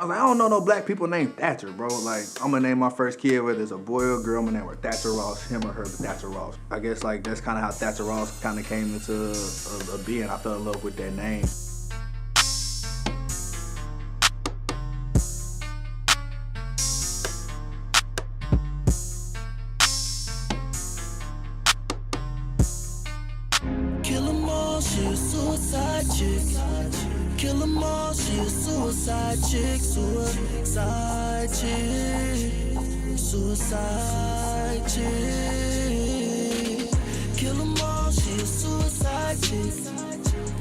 was like, I don't know no black people named Thatcher, bro. Like, I'm gonna name my first kid, whether it's a boy or a girl, I'm gonna name her Thatcher Ross, him or her, but Thatcher Ross. I guess like that's kind of how Thatcher Ross kind of came into a being. I fell in love with that name. Kill 'em all, she a suicide chick. Kill 'em all, she a suicide chick. Suicide chick. Suicide chick. Kill 'em all, she a suicide chick.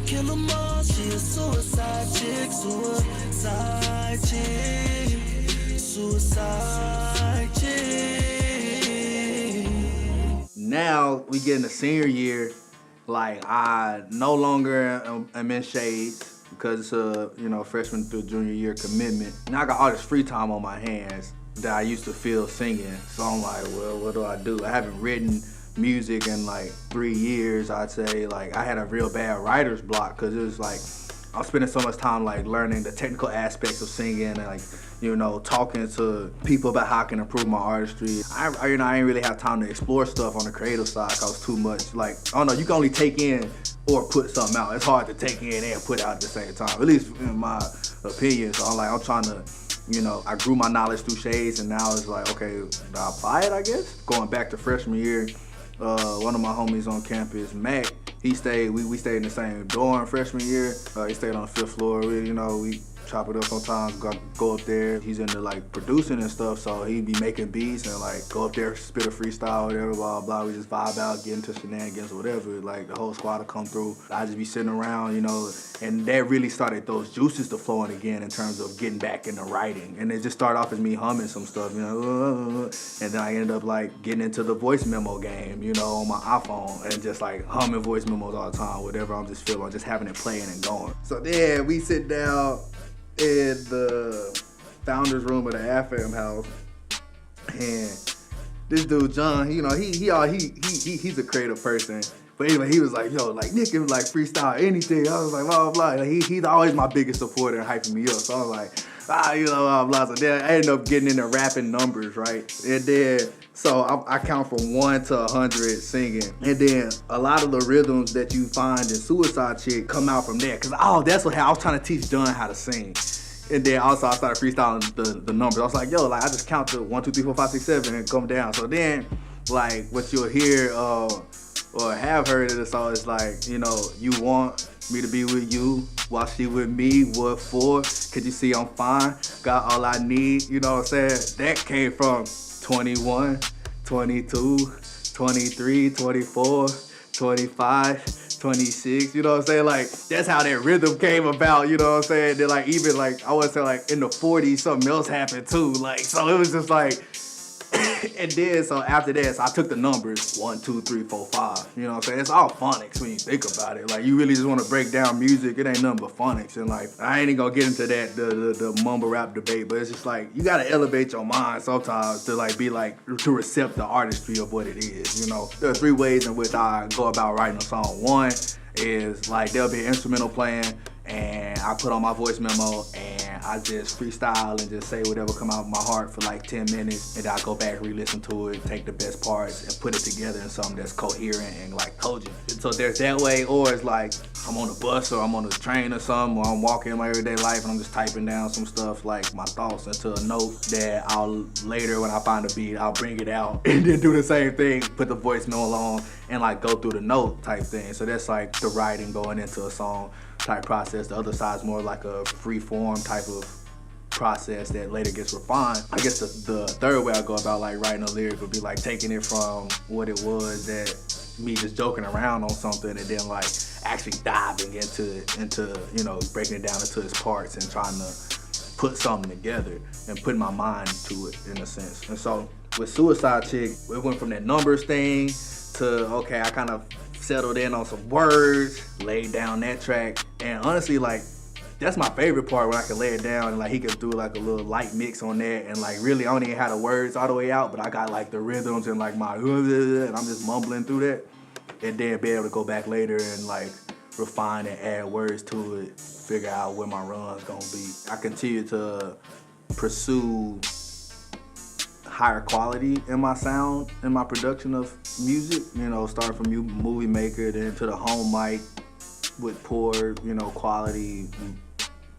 Kill 'em all, she a suicide chick. Suicide chick. Suicide chick. Now we get in the senior year. Like, I no longer am in shades because it's a, freshman through junior year commitment. Now I got all this free time on my hands that I used to feel singing. So I'm like, well, what do? I haven't written music in like 3 years, I'd say. Like, I had a real bad writer's block because it was like, I was spending so much time like learning the technical aspects of singing and like, talking to people about how I can improve my artistry. I didn't really have time to explore stuff on the creative side because I was too much like, I don't know, you can only take in or put something out. It's hard to take in and put out at the same time, at least in my opinion. So I'm trying to, I grew my knowledge through shades and now it's like, okay, do I apply it, I guess? Going back to freshman year, one of my homies on campus, Mac, we stayed in the same dorm freshman year. He stayed on the 5th floor. We chop it up sometimes, go up there. He's into like producing and stuff, so he'd be making beats and like go up there, spit a freestyle, whatever, blah, blah. We just vibe out, get into shenanigans or whatever. Like the whole squad would come through. I'd just be sitting around, and that really started those juices to flowing again in terms of getting back into writing. And it just started off as me humming some stuff, and then I ended up like getting into the voice memo game, on my iPhone and just like humming voice memos all the time, whatever I'm just feeling, just having it playing and going. So then we sit down in the founder's room of the AFM house, and this dude John, he's a creative person. But anyway, he was like, yo, like Nick can like freestyle anything. I was like, blah, blah, blah. He's always my biggest supporter and hyping me up. So I was like, blah, blah. So then I ended up getting into rapping numbers, right? And then, so I count from 1 to 100 singing. And then a lot of the rhythms that you find in Suicide Chick come out from there. Cause that's what I was trying to teach John how to sing. And then also I started freestyling the numbers. I was like, yo, like I just count to 1, 2, 3, 4, 5, 6, 7 and come down. So then like what you'll hear, or have heard of the song is like, you want me to be with you while she with me, what for? Could you see I'm fine? Got all I need, you know what I'm saying? That came from 21, 22, 23, 24, 25, 26, you know what I'm saying? Like, that's how that rhythm came about, you know what I'm saying? Then like, even like, I would say like in the 40s, something else happened too. Like, so it was just like, and then, so after that, so I took the numbers, 1, 2, 3, 4, 5. You know what I'm saying? It's all phonics when you think about it. Like, you really just want to break down music. It ain't nothing but phonics. And like, I ain't even gonna get into that, the mumble rap debate, but it's just like, you gotta elevate your mind sometimes to like, be like, to accept the artistry of what it is, There are 3 ways in which I go about writing a song. One is like, there'll be an instrumental playing, and I put on my voice memo and I just freestyle and just say whatever come out of my heart for like 10 minutes, and then I go back, re-listen to it, take the best parts and put it together in something that's coherent and like cogent. And so there's that way, or it's like I'm on a bus or I'm on a train or something, or I'm walking in my everyday life and I'm just typing down some stuff, like my thoughts into a note that I'll later, when I find a beat, I'll bring it out and then do the same thing, put the voice memo on and like go through the note type thing. So that's like the writing going into a song type process. The other side's more like a free form type of process that later gets refined. I guess the third way I go about like writing a lyric would be like taking it from what it was that me just joking around on something, and then like actually diving into breaking it down into its parts and trying to put something together and putting my mind to it in a sense. And so with Suicide Chick, it went from that numbers thing to, okay, I kind of settled in on some words, laid down that track, and honestly, like, that's my favorite part, when I can lay it down and like he can do like a little light mix on that, and like really I don't even have the words all the way out, but I got like the rhythms and like my and I'm just mumbling through that, and then be able to go back later and like refine and add words to it, figure out where my run's gonna be. I continue to pursue higher quality in my sound, in my production of music, you know, starting from movie maker, then to the home mic with poor, you know, quality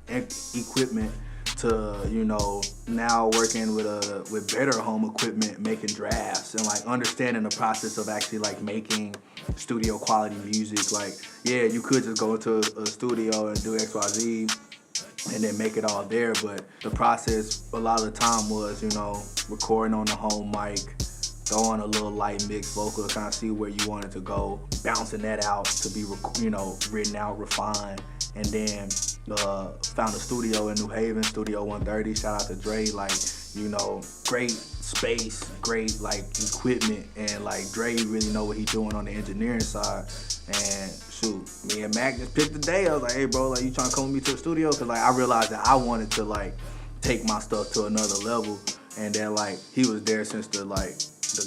equipment, to, you know, now working with better home equipment, making drafts and like understanding the process of actually like making studio quality music. Like, yeah, you could just go into a studio and do XYZ and then make it all there, but the process a lot of the time was, you know, recording on the home mic, throwing a little light mix vocal, kind of see where you wanted to go, bouncing that out to be, you know, written out, refined, and then found a studio in New Haven, Studio 130. Shout out to Dre. Like, you know, great space, great like equipment, and like Dre really know what he doing on the engineering side. And shoot, me and Mac just picked the day. I was like, hey bro, like, you trying to come with me to the studio? Cause like I realized that I wanted to like take my stuff to another level, and then like he was there since the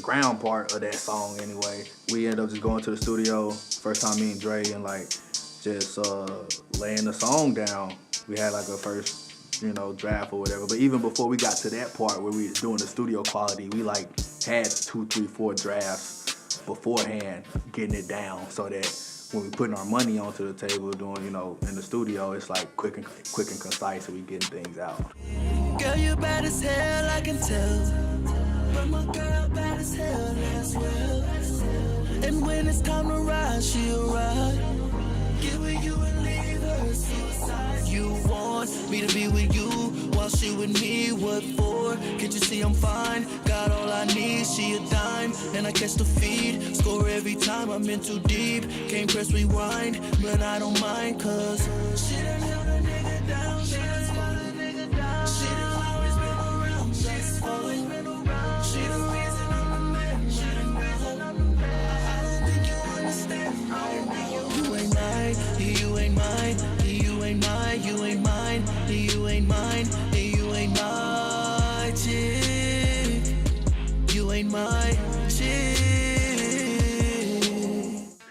ground part of that song anyway. We ended up just going to the studio, first time me and Dre, and like just laying the song down. We had like a first, you know, draft or whatever. But even before we got to that part where we was doing the studio quality, we like had 2, 3, 4 drafts beforehand, getting it down so that when we putting our money onto the table, doing, you know, in the studio, it's like quick and concise, so we getting things out. Girl, you bad as hell, I can tell. But my girl bad as hell as well. And when it's time to ride, she'll ride. Get with you and leave her suicide. You want me to be with you while she with me, what for? Can't you see I'm fine? Got all I need, she a dime. And I catch the feed, score every time I'm in too deep. Can't press rewind, but I don't mind, cause she done held a nigga down, she done spoiled a nigga down. She done always been around, she's always been around. She the reason I'm the man, she the reason I'm the man. I don't think you understand, I don't think you ain't mine, you ain't mine, you ain't mine, you ain't mine, you ain't mine, you ain't my chick, you ain't my chick.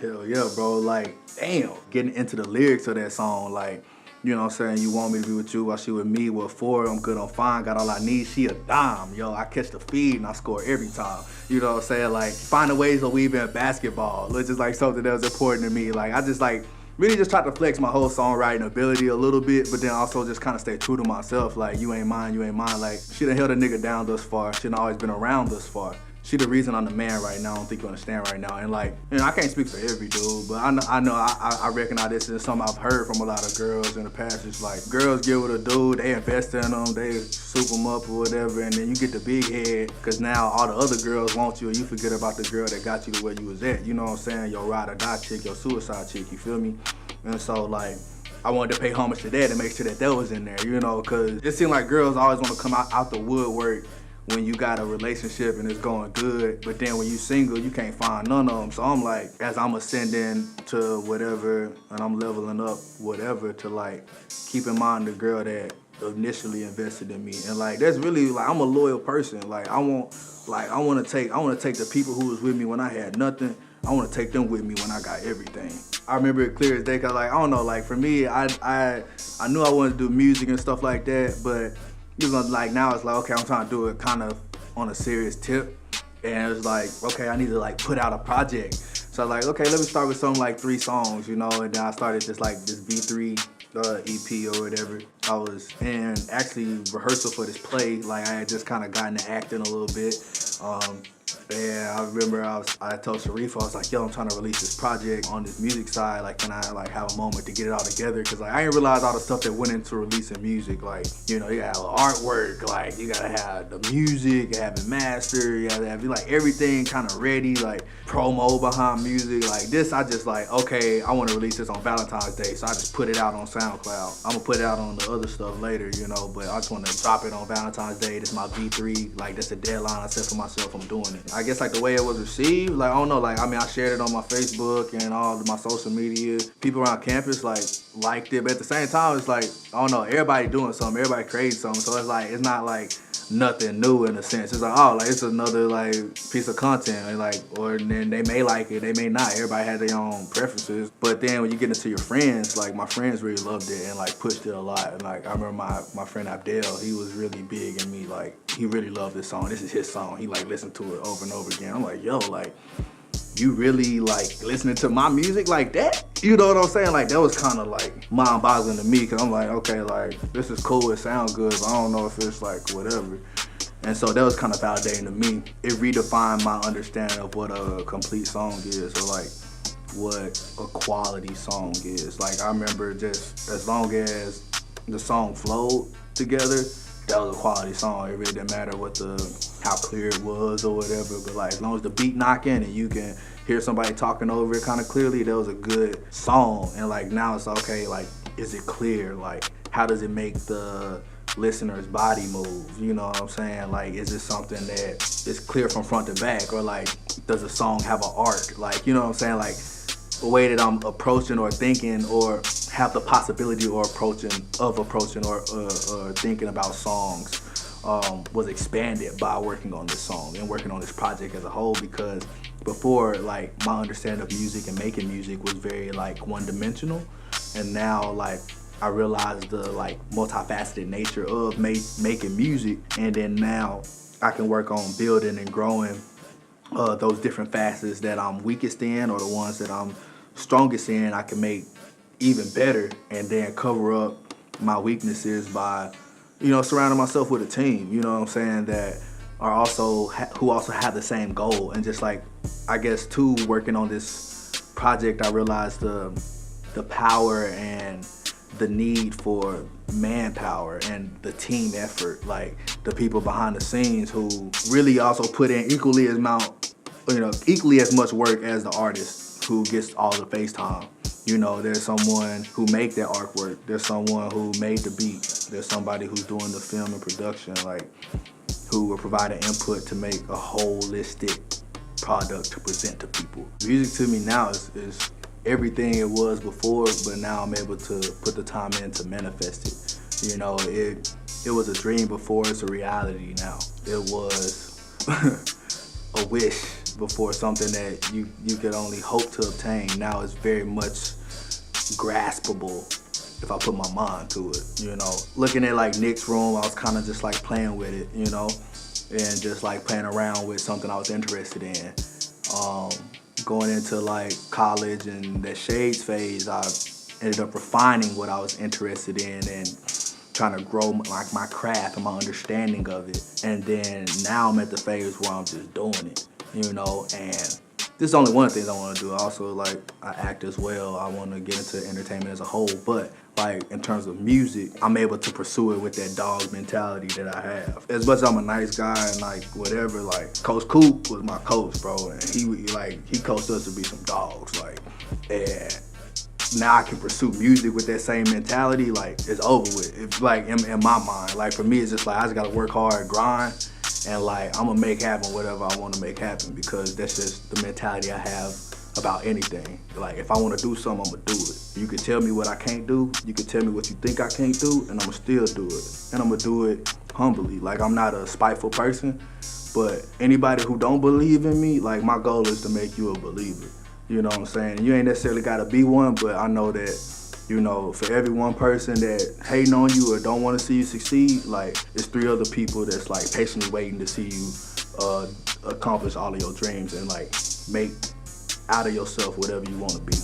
Hell yeah, bro. Like, damn, getting into the lyrics of that song, like, you know what I'm saying? You want me to be with you while she with me, what for? I'm good, I'm fine, got all I need, she a dime. Yo, I catch the feed and I score every time. You know what I'm saying? Like, finding ways to weave in basketball, which is like something that was important to me. Like, I just like, really just tried to flex my whole songwriting ability a little bit, but then also just kind of stay true to myself. Like, you ain't mine, you ain't mine. Like, she done held a nigga down thus far. She done always been around thus far. She the reason I'm the man right now. I don't think you understand right now. And like, you know, I can't speak for every dude, but I recognize this is something I've heard from a lot of girls in the past. It's like, girls get with a dude, they invest in them, they soup them up or whatever, and then you get the big head, cause now all the other girls want you, and you forget about the girl that got you to where you was at. You know what I'm saying? Your ride or die chick, your suicide chick, you feel me? And so like, I wanted to pay homage to that and make sure that that was in there, you know, cause it seemed like girls always want to come out the woodwork when you got a relationship and it's going good, but then when you single, you can't find none of them. So I'm like, as I'm ascending to whatever, and I'm leveling up whatever, to like, keep in mind the girl that initially invested in me. And like, that's really, like, I'm a loyal person. Like, I want to take the people who was with me when I had nothing, I want to take them with me when I got everything. I remember it clear as day, cause like, I don't know, like for me, I knew I wanted to do music and stuff like that, but you know, like now it's like, okay, I'm trying to do it kind of on a serious tip. And it's like, okay, I need to like put out a project. So I'm like, okay, let me start with something like 3 songs, you know, and then I started just like this V3 EP or whatever. I was in actually rehearsal for this play. Like I had just kind of gotten to acting a little bit. And I remember I told Sharif, I was like, yo, I'm trying to release this project on this music side. Like, can I like have a moment to get it all together? Cause like I didn't realize all the stuff that went into releasing music. Like, you know, you gotta have artwork, like you gotta have the music, you have it mastered, you gotta have like everything kind of ready, like promo behind music. Like this, I just like, okay, I want to release this on Valentine's Day, so I just put it out on SoundCloud. I'm gonna put it out on the other stuff later, you know, but I just want to drop it on Valentine's Day. This is my V3, like that's the deadline I set for myself. I'm doing it. I guess like the way it was received, like I don't know, like I mean I shared it on my Facebook and all of my social media. People around campus like liked it, but at the same time it's like I don't know, everybody doing something, everybody creating something, so it's like, it's not like nothing new in a sense. It's like, oh, like it's another like piece of content, and like, or then they may like it, they may not. Everybody has their own preferences. But then when you get into your friends, like my friends really loved it and like pushed it a lot. And like I remember my friend Abdel, he was really big in me. Like he really loved this song. This is his song. He like listened to it over and over again. I'm like, yo, like you really like listening to my music like that? You know what I'm saying? Like that was kind of like mind-boggling to me, because I'm like, okay, like this is cool, it sounds good, but I don't know if it's like whatever. And so that was kind of validating to me. It redefined my understanding of what a complete song is, or like what a quality song is. Like I remember just as long as the song flowed together, that was a quality song. It really didn't matter how clear it was or whatever, but like as long as the beat knocking and you can hear somebody talking over it kind of clearly, that was a good song. And like now it's okay, like is it clear? Like how does it make the listener's body move? You know what I'm saying? Like is it something that is clear from front to back, or like does the song have an arc? Like, you know what I'm saying? Like the way that I'm approaching or thinking or have the possibility or approaching or thinking about songs was expanded by working on this song and working on this project as a whole. Because before, like my understanding of music and making music was very like one-dimensional, and now like I realized the like multifaceted nature of making music, and then now I can work on building and growing those different facets that I'm weakest in, or the ones that I'm strongest in, I can make even better, and then cover up my weaknesses by, you know, surrounding myself with a team, you know what I'm saying, that are also who also have the same goal. And just like, I guess too, working on this project, I realized the power and the need for manpower and the team effort, like the people behind the scenes who really also put in equally as much work as the artist who gets all the face time. You know, there's someone who made that artwork, there's someone who made the beat, there's somebody who's doing the film and production, like who will provide an input to make a holistic product to present to people. Music to me now is everything it was before, but now I'm able to put the time in to manifest it. You know, it was a dream before, it's a reality now. It was a wish before, something that you could only hope to obtain. Now it's very much graspable if I put my mind to it, you know. Looking at like Nick's room, I was kind of just like playing with it, you know, and just like playing around with something I was interested in. Going into like college and that shades phase, I ended up refining what I was interested in and trying to grow like my craft and my understanding of it. And then now I'm at the phase where I'm just doing it, you know. And this is only one of the things I want to do. Also, like, I act as well. I want to get into entertainment as a whole. But like in terms of music, I'm able to pursue it with that dog mentality that I have. As much as I'm a nice guy and like whatever, like Coach Coop was my coach, bro, and he coached us to be some dogs, like. And now I can pursue music with that same mentality. Like, it's over with. It's like in my mind, like for me, it's just like I just gotta work hard, grind, and like I'm gonna make happen whatever I want to make happen, because that's just the mentality I have about anything. Like if I want to do something, I'm gonna do it. You can tell me what I can't do, you can tell me what you think I can't do, and I'm gonna still do it. And I'm gonna do it humbly. Like, I'm not a spiteful person, but anybody who don't believe in me, like my goal is to make you a believer. You know what I'm saying? You ain't necessarily gotta be one, but I know that, you know, for every one person that hating on you or don't want to see you succeed, like it's 3 other people that's like patiently waiting to see you accomplish all of your dreams and like make out of yourself whatever you want to be.